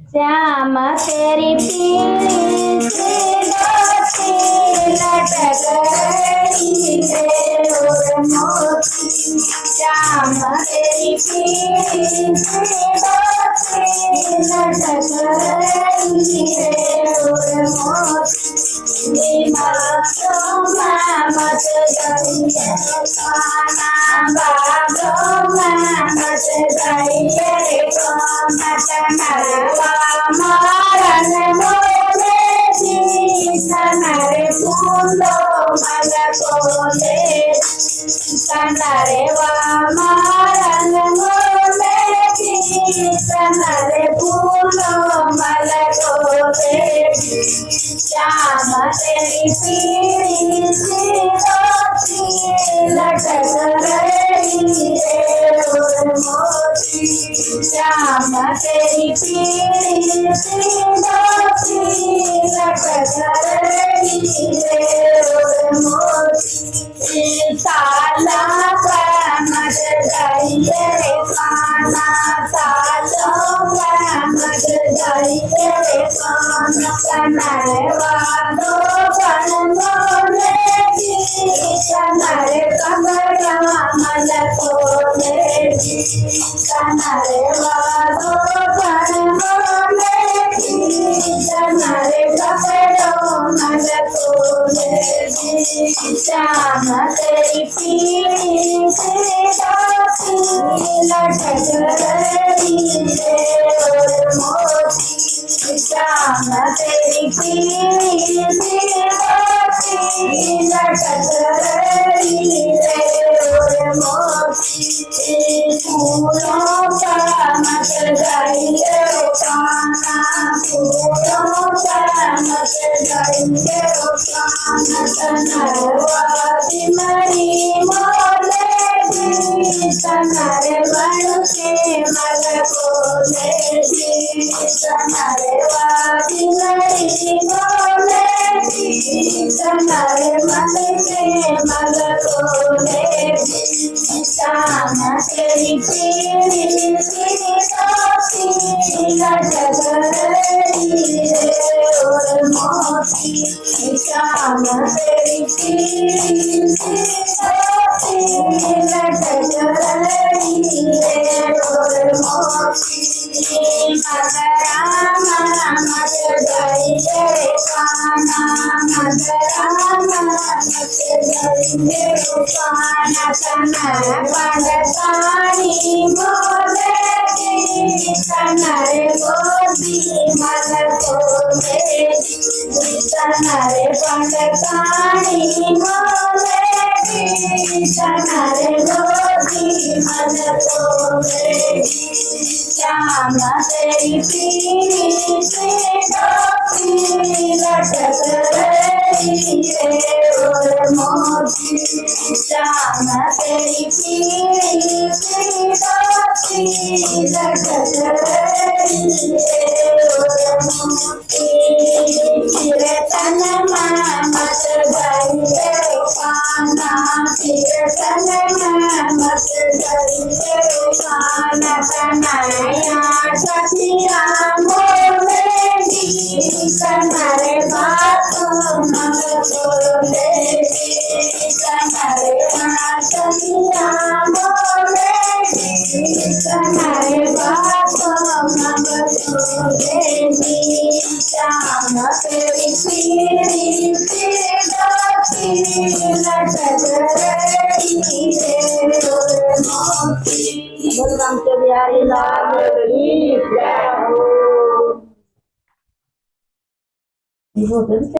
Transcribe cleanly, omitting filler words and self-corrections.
श्याम तेरी पीली सी धोती लटक रही है और मोती। श्याम तेरी पीली सी धोती लटक रही है और मोती। मत जाइए खाना बाबो मत जाइए मारन मोले सनरे फूलो मल कोले सनरे मारन मोले सनरे फूलो मल कोले। श्याम तेरी पीली सी धोती लटक रही है और मोती। श्याम तेरी पीली सी धोती लटक रही है और मोती। ताला मत जाइए खाना तालों मत जाइए खाना कनरे वादो बन मोले कनरे कमरा मल कोले कनरे वादो बन मोले कनरे कपड़ो मल कोले। श्याम तेरी पीली सी धोती लटक रही है और मोती। श्याम तेरी पीली सी धोती लटक रही है और मोती। फूलों का मत जाइए खाना फूलों का मत जाइए खाना कनरवादी मरी मोले सनरे बन के मल कोले सनरवादी मरी मोले सनरे बन के मल कोले। श्याम तेरी पीली सी धोती लटक रही है और मोती। श्याम तेरी पीली सी धोती लटक रही है और मोती। मदराम मत जाइए खाना मदराम मत जाइए खाना कनर पंडतानी मोले कनरे गोदी मल कोले कनरे पंडतानी मोले कनरे गोदी मल कोले। श्याम तेरी पीली सी धोती लटक रही है और मोती। श्याम तेरी पीली सी धोती लटक रही है और मोती। कीर्तन मत जाइए खाना कीर्तन मत जाइए खाना कन्हैया सखिया मोलेगी कन्हरे बातों मत बोलेगी कन्हरे सखिया मोलेगी कन्हरे बातों मत बोलेगी। श्याम तेरी पीली सी धोती लटक रही है और मोती। बोल रामचंद्र बिहारी लाल की जय हो।